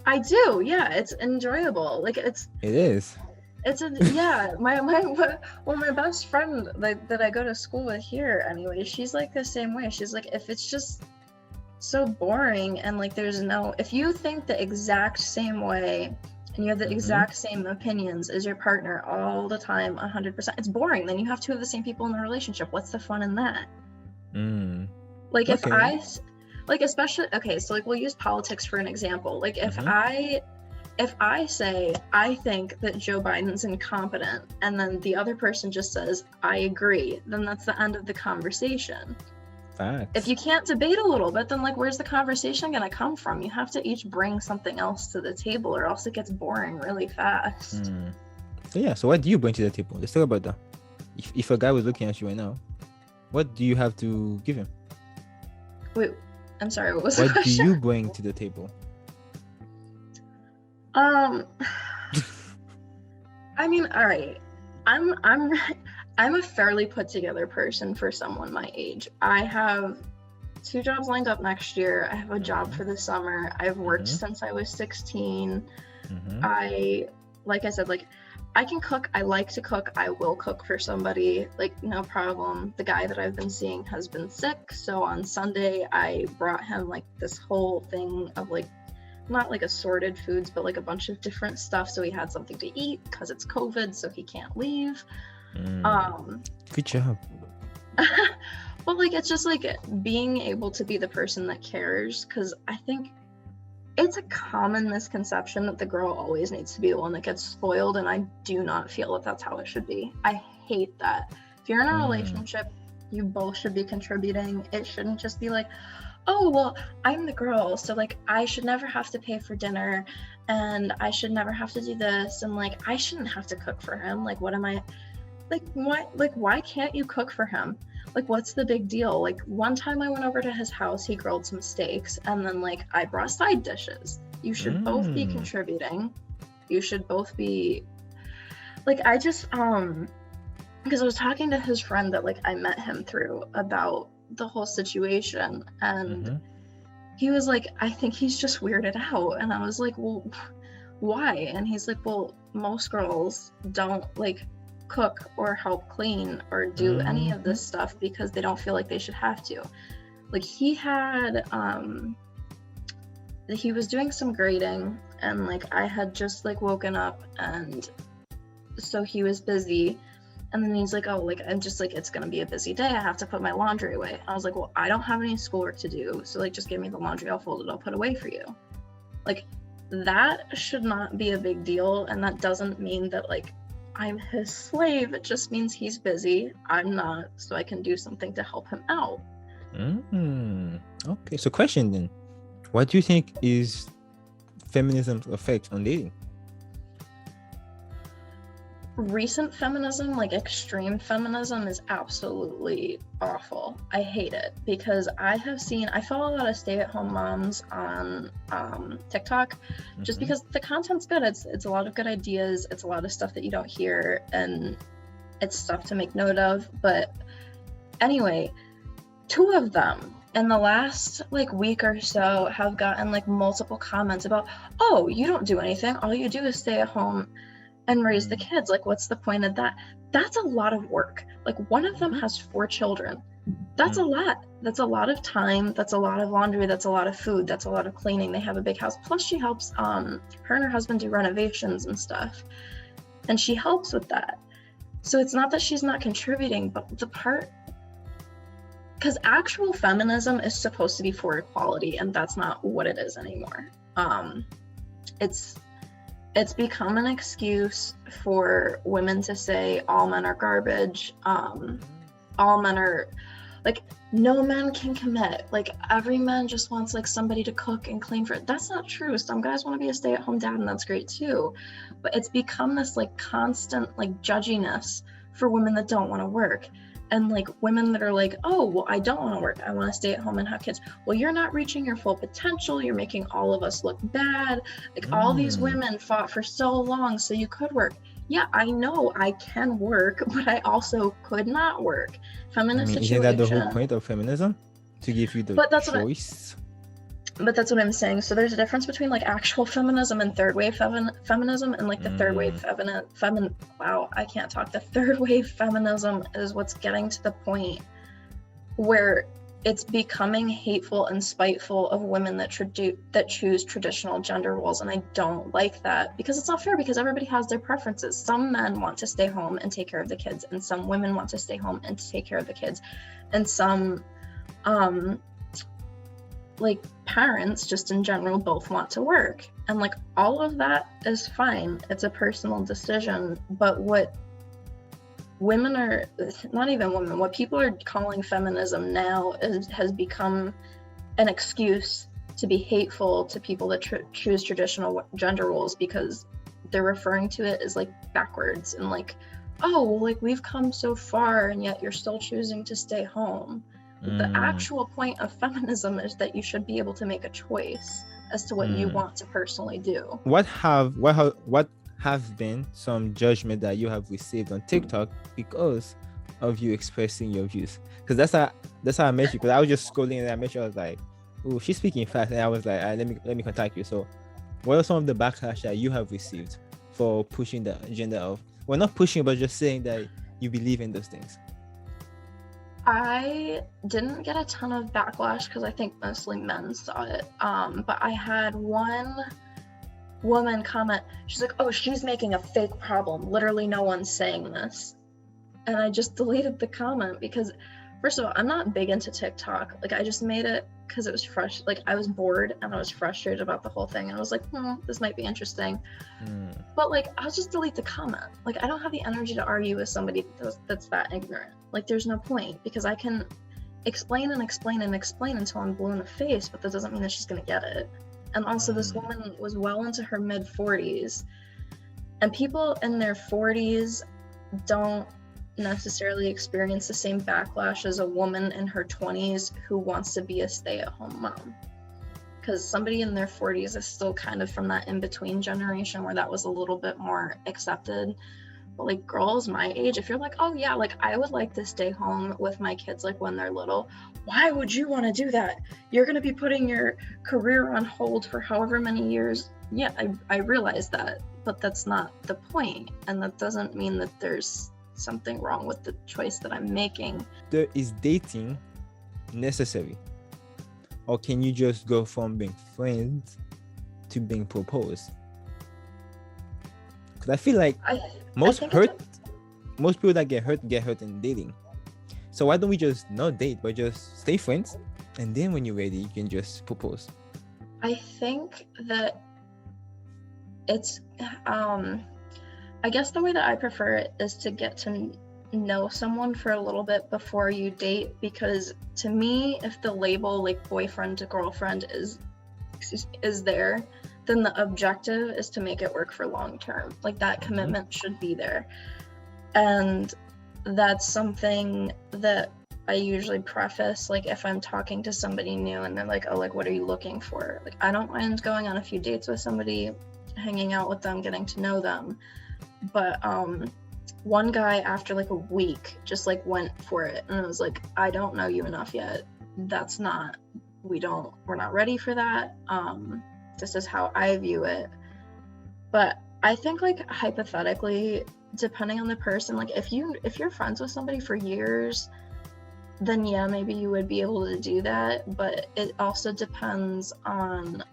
I do, yeah. It's enjoyable. Like it is. Yeah. My best friend that I go to school with here, anyway, she's like the same way. She's like, if it's just so boring and like there's no, if you think the exact same way and you have the exact same opinions as your partner all the time, 100%, it's boring. Then you have two of the same people in the relationship. What's the fun in that? Like if I like, especially, okay, so like we'll use politics for an example. Like if I say I think that Joe Biden's incompetent and then the other person just says I agree, then that's the end of the conversation. Facts. If you can't debate a little bit, then like where's the conversation gonna come from? You have to each bring something else to the table or else it gets boring really fast. So what do you bring to the table? Let's talk about that. If a guy was looking at you right now, what do you have to give him? Wait, I'm sorry, what was the question? What do you bring to the table? I mean, all right. I'm a fairly put together person for someone my age. I have 2 jobs lined up next year. I have a job for the summer. I've worked since I was 16. Like I said, like I can cook. I like to cook. I will cook for somebody, like no problem. The guy that I've been seeing has been sick. So on Sunday, I brought him like this whole thing of like, not like assorted foods, but like a bunch of different stuff. So he had something to eat because it's COVID, so he can't leave. Good job. But like, it's just like being able to be the person that cares. Cause I think it's a common misconception that the girl always needs to be the one that gets spoiled, and I do not feel that that's how it should be. I hate that. If you're in a relationship, you both should be contributing. It shouldn't just be like, oh, well, I'm the girl, so like I should never have to pay for dinner and I should never have to do this, and like I shouldn't have to cook for him. Like, what am I, like, why can't you cook for him? Like, what's the big deal? Like, one time I went over to his house, he grilled some steaks, and then like I brought side dishes. You should both be contributing. You should both be like, I just because I was talking to his friend that like I met him through about the whole situation, and he was like, I think he's just weirded out. And I was like, well, why? And he's like, well, most girls don't like cook or help clean or do any of this stuff because they don't feel like they should have to. Like, he had he was doing some grading, and like I had just like woken up, and so he was busy. And then he's like, oh, like, I'm just like, it's going to be a busy day. I have to put my laundry away. I was like, well, I don't have any schoolwork to do. So like, just give me the laundry. I'll fold it. I'll put away for you. Like, that should not be a big deal. And that doesn't mean that like I'm his slave. It just means he's busy. I'm not, so I can do something to help him out. Okay, so question then. What do you think is feminism's effect on dating? Recent feminism, like extreme feminism, is absolutely awful. I hate it because I follow a lot of stay-at-home moms on TikTok, just because the content's good. It's a lot of good ideas. It's a lot of stuff that you don't hear, and it's stuff to make note of. But anyway, 2 of them in the last like week or so have gotten like multiple comments about, oh, you don't do anything. All you do is stay at home and raise the kids. Like, what's the point of that? That's a lot of work. Like, one of them has 4 children. That's a lot. That's a lot of time. That's a lot of laundry. That's a lot of food. That's a lot of cleaning. They have a big house. Plus she helps her and her husband do renovations and stuff. And she helps with that. So it's not that she's not contributing, but because actual feminism is supposed to be for equality, and that's not what it is anymore. It's become an excuse for women to say all men are garbage. All men are like, no men can commit. Like, every man just wants like somebody to cook and clean for it. That's not true. Some guys want to be a stay-at-home dad, and that's great too. But it's become this like constant like judginess for women that don't want to work. And like women that are like, oh, well, I don't want to work. I want to stay at home and have kids. Well, you're not reaching your full potential. You're making all of us look bad. Like all these women fought for so long so you could work. Yeah, I know I can work, but I also could not work. Feminist situation. Isn't that the whole point of feminism? To give you the choice? But that's what I'm saying. So there's a difference between like actual feminism and third wave feminism, and like the third wave I can't talk. The third wave feminism is what's getting to the point where it's becoming hateful and spiteful of women that choose traditional gender roles. And I don't like that, because it's not fair, because everybody has their preferences. Some men want to stay home and take care of the kids, and some women want to stay home and take care of the kids, and some like parents just in general both want to work. And like all of that is fine. It's a personal decision. But what women are, not even women, what people are calling feminism now has become an excuse to be hateful to people that choose traditional gender roles, because they're referring to it as like backwards and like, oh, well, like we've come so far and yet you're still choosing to stay home. The actual point of feminism is that you should be able to make a choice as to what you want to personally do. What have been some judgment that you have received on TikTok because of you expressing your views? Because that's how I met you. Because I was just scrolling and I met you. I was like, oh, she's speaking fast, and I was like, let me contact you. So, what are some of the backlash that you have received for pushing the agenda of, well, not pushing, but just saying that you believe in those things? I didn't get a ton of backlash because I think mostly men saw it. But I had one woman comment. She's like, oh, she's making a fake problem. Literally no one's saying this. And I just deleted the comment because, first of all, I'm not big into TikTok. Like, I just made it because it was fresh. Like, I was bored and I was frustrated about the whole thing. And I was like, this might be interesting. But like, I'll just delete the comment. Like, I don't have the energy to argue with somebody that's that ignorant. Like, there's no point, because I can explain until I'm blue in the face, but that doesn't mean that she's gonna get it. And also, this woman was well into her mid 40s, and people in their 40s don't necessarily experience the same backlash as a woman in her 20s who wants to be a stay-at-home mom. Because somebody in their 40s is still kind of from that in-between generation where that was a little bit more accepted. But like, girls my age, if you're like, oh yeah, like I would like to stay home with my kids like when they're little, why would you want to do that? You're going to be putting your career on hold for however many years. Yeah, I realize that, but that's not the point. And that doesn't mean that there's something wrong with the choice that I'm making. Is dating necessary? Or can you just go from being friends to being proposed? Because I feel like most people that get hurt in dating. So why don't we just not date, but just stay friends, and then when you're ready you can just propose? I think that it's I guess the way that I prefer it is to get to know someone for a little bit before you date, because to me, if the label like boyfriend to girlfriend is there, then the objective is to make it work for long term. Like that commitment should be there. And that's something that I usually preface, like if I'm talking to somebody new and they're like, oh, like what are you looking for? Like I don't mind going on a few dates with somebody, hanging out with them, getting to know them. But one guy after like a week just like went for it, and I was like, I don't know you enough yet. We're not ready for that. This is how I view it. But I think like hypothetically, depending on the person, like if you're friends with somebody for years, then yeah, maybe you would be able to do that. But it also depends on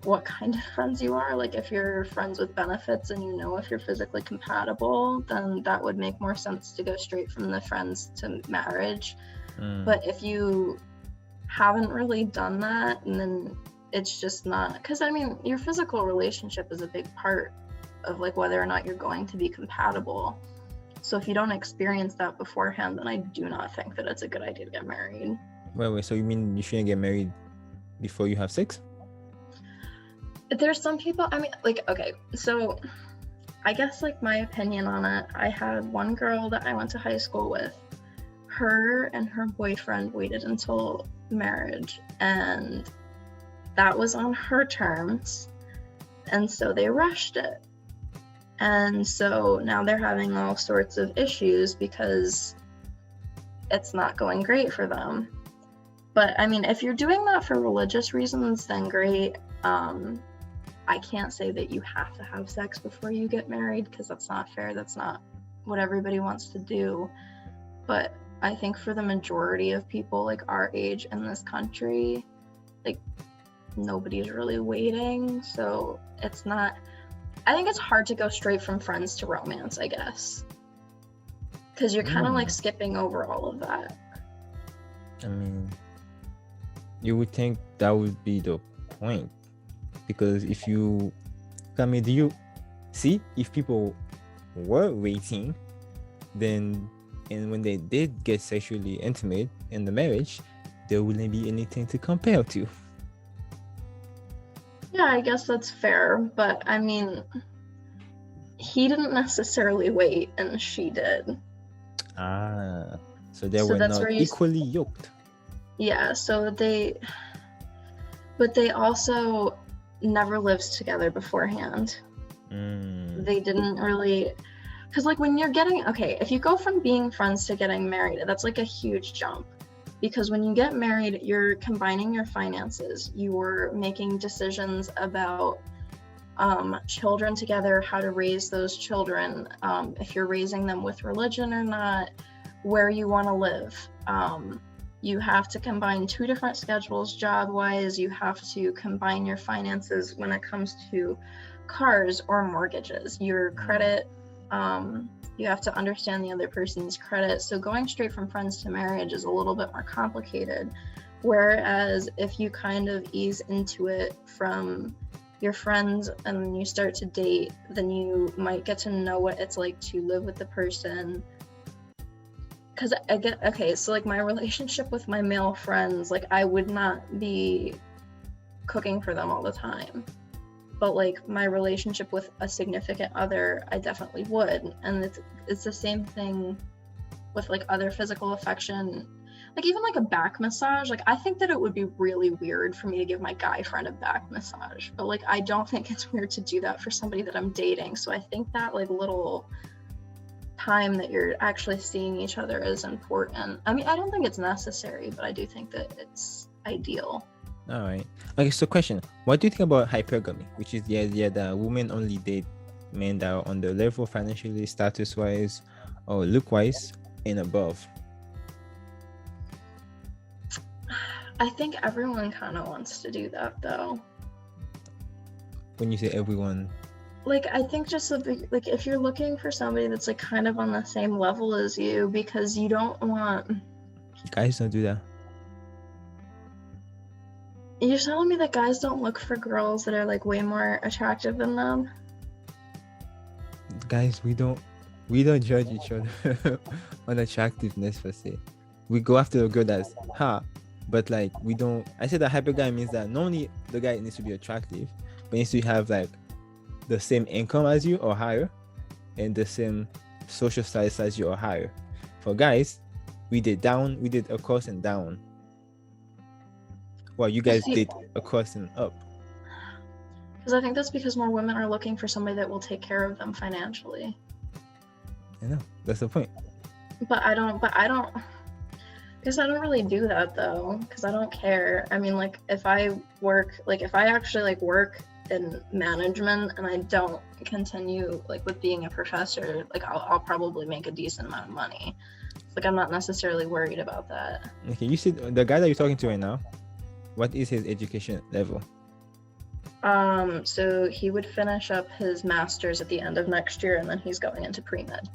what kind of friends you are. Like if you're friends with benefits and you know if you're physically compatible, then that would make more sense to go straight from the friends to marriage. But if you haven't really done that, and then it's just not, because I mean your physical relationship is a big part of like whether or not you're going to be compatible. So if you don't experience that beforehand, then I do not think that it's a good idea to get married. Wait, so you mean you shouldn't get married before you have sex? There's some people, I mean, like, okay, so I guess like my opinion on it, I had one girl that I went to high school with. Her and her boyfriend waited until marriage, and that was on her terms, and so they rushed it. And so now they're having all sorts of issues because it's not going great for them. But I mean, if you're doing that for religious reasons, then great. I can't say that you have to have sex before you get married, because that's not fair. That's not what everybody wants to do. But I think for the majority of people like our age in this country, like nobody's really waiting. So it's not, I think it's hard to go straight from friends to romance, I guess, because you're kind of like skipping over all of that. I mean, you would think that would be the point, because do you see, if people were waiting, then, and when they did get sexually intimate in the marriage, there wouldn't be anything to compare to. Yeah, I guess that's fair, but I mean, he didn't necessarily wait and she did. So they were not equally yoked. Yeah, but they also never lived together beforehand. They didn't really, because like when you're if you go from being friends to getting married, that's like a huge jump. Because when you get married, you're combining your finances, you're making decisions about children together, how to raise those children, if you're raising them with religion or not, where you want to live. You have to combine 2 different schedules job-wise. You have to combine your finances when it comes to cars or mortgages, your credit. You have to understand the other person's credit. So going straight from friends to marriage is a little bit more complicated. Whereas if you kind of ease into it from your friends and then you start to date, then you might get to know what it's like to live with the person. Because so like my relationship with my male friends, like I would not be cooking for them all the time. But like my relationship with a significant other, I definitely would. And it's the same thing with like other physical affection. Like even like a back massage, like I think that it would be really weird for me to give my guy friend a back massage. But like I don't think it's weird to do that for somebody that I'm dating. So I think that like little time that you're actually seeing each other is important. I mean, I don't think it's necessary, but I do think that it's ideal. All right. Okay, so question. What do you think about hypergamy, which is the idea that women only date men that are on the level financially, status-wise, or look-wise and above? I think everyone kind of wants to do that, though. When you say everyone? Like, I think just like if you're looking for somebody that's like kind of on the same level as you, because you don't want... Guys don't do that. You're telling me that guys don't look for girls that are like way more attractive than them? Guys, we don't judge each other on attractiveness per se. We go after a girl that's but like we don't. I said that hypergamy means that not only the guy needs to be attractive, but needs to have like the same income as you or higher, and the same social status as you or higher. For guys, we did across and down. Well, you guys did across and up. Because I think that's because more women are looking for somebody that will take care of them financially. I know, that's the point. But I don't because I don't really do that though, because I don't care. I mean, like if I actually like work in management and I don't continue like with being a professor, like I'll probably make a decent amount of money. Like I'm not necessarily worried about that. Okay, you see the guy that you're talking to right now, what is his education level? So he would finish up his master's at the end of next year, and then he's going into pre-med.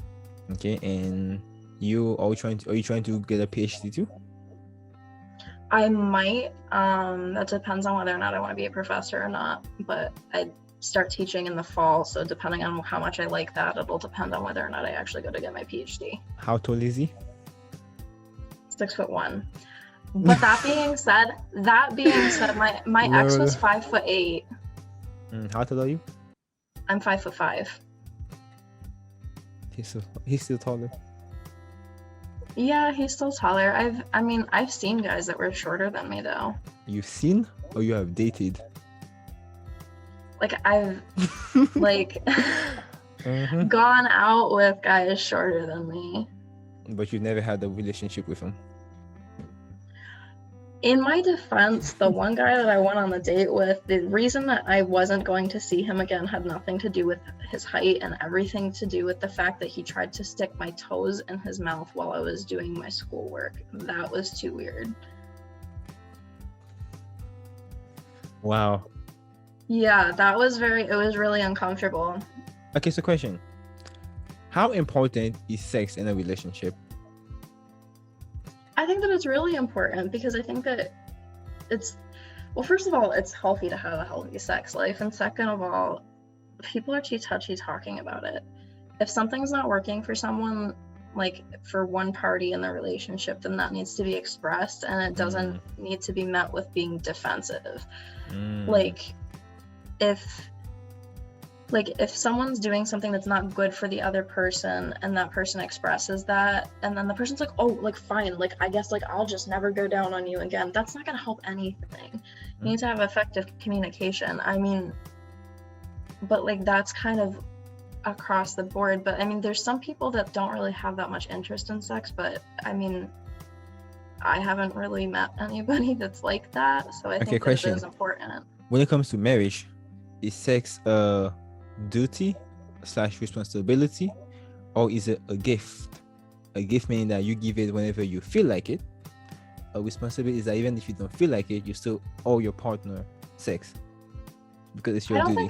Okay, and are you trying to get a PhD too? I might. That depends on whether or not I want to be a professor or not. But I start teaching in the fall, so depending on how much I like that, it'll depend on whether or not I actually go to get my PhD. How tall is he? 6'1". But that being said, my ex was 5'8". How tall are you? I'm 5'5". He's still taller. Yeah, he's still taller. I've seen guys that were shorter than me though. You've seen or you have dated? Like I've like gone out with guys shorter than me. But you've never had a relationship with him. In my defense, the one guy that I went on the date with, the reason that I wasn't going to see him again had nothing to do with his height and everything to do with the fact that he tried to stick my toes in his mouth while I was doing my schoolwork. That was too weird. Wow. Yeah, it was really uncomfortable. Okay, so question. How important is sex in a relationship? I think that it's really important because I think that first of all, it's healthy to have a healthy sex life. And second of all, people are too touchy talking about it. If something's not working for someone, like for one party in the relationship, then that needs to be expressed and it doesn't need to be met with being defensive. Like if someone's doing something that's not good for the other person and that person expresses that and then the person's like, oh, like fine, like I guess like I'll just never go down on you again, that's not going to help anything. You need to have effective communication. I mean, but like that's kind of across the board. But I mean, there's some people that don't really have that much interest in sex, but I mean, I haven't really met anybody that's like that, so I think that it is important. When it comes to marriage, is sex duty/responsibility, or is it a gift? A gift meaning that you give it whenever you feel like it. A responsibility is that even if you don't feel like it, you still owe your partner sex because it's your duty. I don't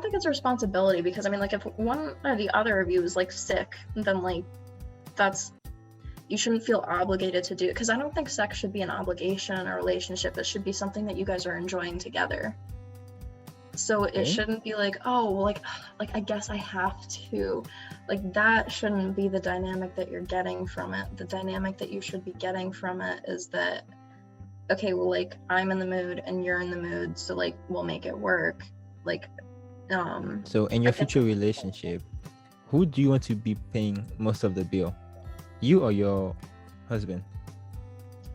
think it's a responsibility because I mean, like if one or the other of you is like sick, then like you shouldn't feel obligated to do it, because I don't think sex should be an obligation in a relationship. It should be something that you guys are enjoying together. So it shouldn't be like, oh, well, like I guess I have to. Like that shouldn't be the dynamic that you're getting from it. The dynamic that you should be getting from it is that, okay, well, like I'm in the mood and you're in the mood, so like we'll make it work. Like, so in your future relationship, who do you want to be paying most of the bill? You or your husband?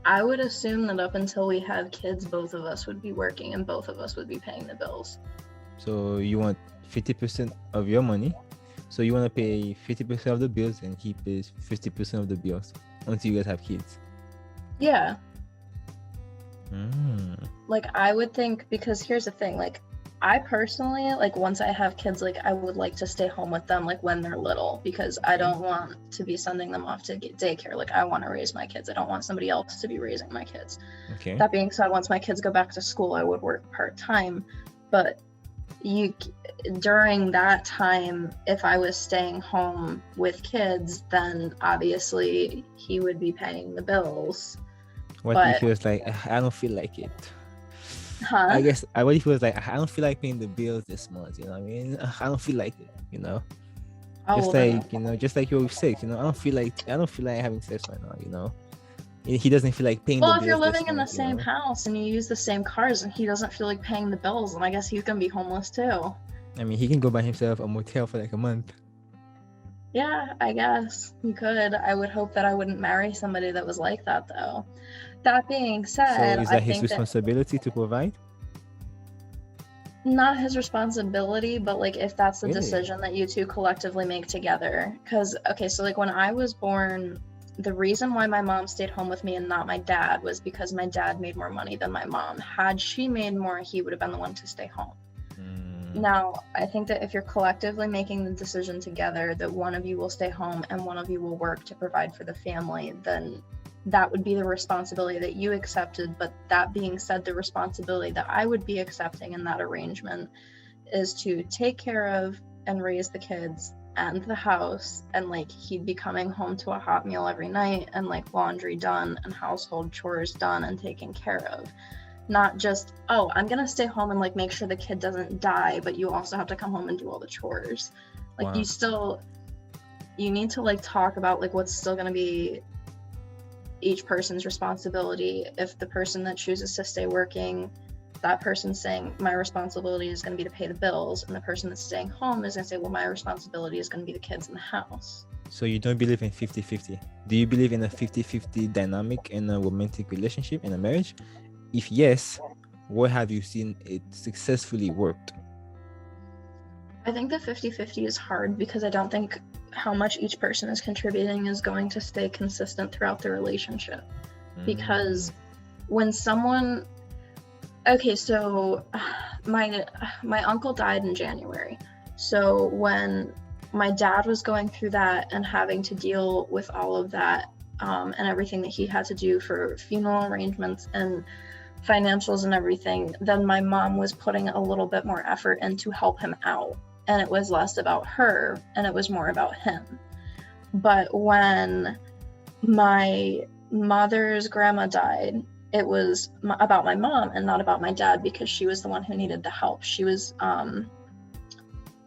I would assume that up until we have kids, both of us would be working and both of us would be paying the bills. So you want 50% of your money. So you want to pay 50% of the bills and he pays 50% of the bills until you guys have kids. Yeah. Like I would think, because here's the thing, like I personally, like once I have kids, like I would like to stay home with them like when they're little, because I don't want to be sending them off to daycare. Like I want to raise my kids. I don't want somebody else to be raising my kids. Okay. That being said, once my kids go back to school, I would work part-time, but during that time, if I was staying home with kids, then obviously he would be paying the bills. What if he was like, I don't feel like it? Huh? I guess what if he was like, I don't feel like paying the bills this month, you know what I mean? I don't feel like it, you know? Oh, Just well then. like, just like you're with sex, I don't feel like having sex right now, He doesn't feel like paying the Well, if you're bills this living in the month, same house and you use the same cars and he doesn't feel like paying the bills, then I guess he's gonna be homeless too. I mean, he can go buy himself a motel for like a month. Yeah, I guess he could. I would hope that I wouldn't marry somebody that was like that, though. That being So said, is I that his think that responsibility to provide? not his responsibility, but like if that's the Really? decision that you two collectively make together. Because, okay, so like when I was born, the reason why my mom stayed home with me and not my dad was because my dad made more money than my mom. Had she made more, he would have been the one to stay home. Now, I think that if you're collectively making the decision together that one of you will stay home and one of you will work to provide for the family, then that would be the responsibility that you accepted. But that being said, the responsibility that I would be accepting in that arrangement is to take care of and raise the kids and the house, and like he'd be coming home to a hot meal every night and like laundry done and household chores done and taken care of. Not just, oh, I'm gonna stay home and like make sure the kid doesn't die, but you also have to come home and do all the chores. Like Wow. you need to like talk about like what's still gonna be each person's responsibility. If the person that chooses to stay working, that person's saying my responsibility is going to be to pay the bills, and the person that's staying home is going to say, well, my responsibility is going to be the kids in the house. So you don't believe in 50-50? Do you believe in a 50-50 dynamic in a romantic relationship, in a marriage? If yes, where have you seen it successfully worked? I think that 50-50 is hard because I don't think how much each person is contributing is going to stay consistent throughout the relationship. Because when someone, okay, so my uncle died in January. So when my dad was going through that and having to deal with all of that and everything that he had to do for funeral arrangements and financials and everything, then my mom was putting a little bit more effort in to help him out. And it was less about her and it was more about him. But when my mother's grandma died, it was about my mom and not about my dad, because she was the one who needed the help. She was,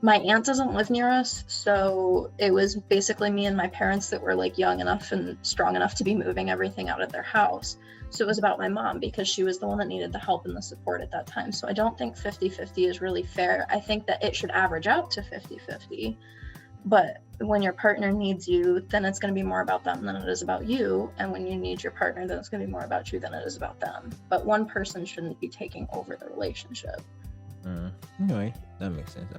my aunt doesn't live near us, so it was basically me and my parents that were like young enough and strong enough to be moving everything out of their house. So it was about my mom because she was the one that needed the help and the support at that time. So I don't think 50-50 is really fair. I think that it should average out to 50-50. But when your partner needs you, then it's going to be more about them than it is about you. And when you need your partner, then it's going to be more about you than it is about them. But one person shouldn't be taking over the relationship. Anyway, that makes sense.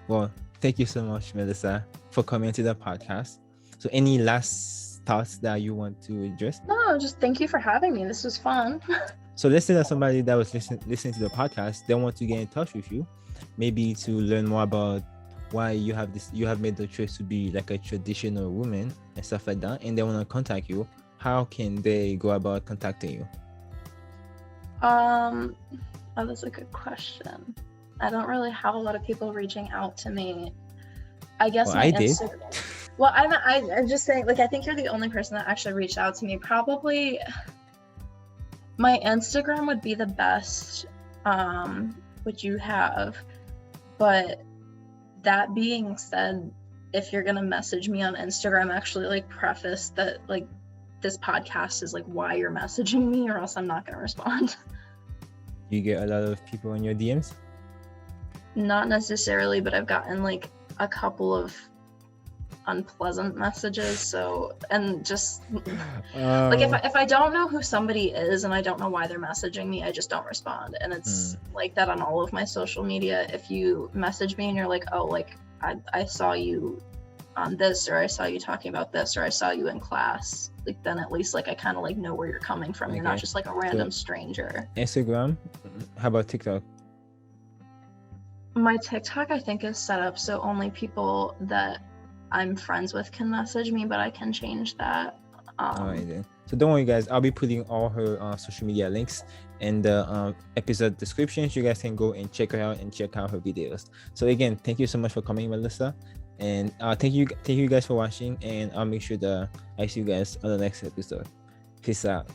Well, thank you so much, Melissa, for coming to the podcast. So any last thoughts that you want to address? No, just thank you for having me. This was fun. So let's say that somebody that was listening to the podcast, they want to get in touch with you, maybe to learn more about why you have made the choice to be like a traditional woman and stuff like that, and they want to contact you. How can they go about contacting you? Oh, that's a good question. I don't really have a lot of people reaching out to me. I guess Well, I did. Well, I'm just saying, like, I think you're the only person that actually reached out to me. Probably my Instagram would be the best, which you have. But that being said, if you're gonna message me on Instagram, actually like preface that like this podcast is like why you're messaging me, or else I'm not gonna respond. You get a lot of people in your DMs? Not necessarily, but I've gotten like a couple of unpleasant messages. So, and just like if I don't know who somebody is and I don't know why they're messaging me, I just don't respond. And it's like that on all of my social media. If you message me and you're like, oh, like I saw you on this, or I saw you talking about this, or I saw you in class, like then at least like I kind of like know where you're coming from. Okay. You're not just like a random stranger. Instagram, how about TikTok? My TikTok I think is set up so only people that I'm friends with can message me, but I can change that. All right then. So don't worry guys, I'll be putting all her social media links in the episode descriptions. You guys can go and check her out and check out her videos. So again, thank you so much for coming, Melissa, and thank you guys for watching, and I'll make sure that I see you guys on the next episode. Peace out.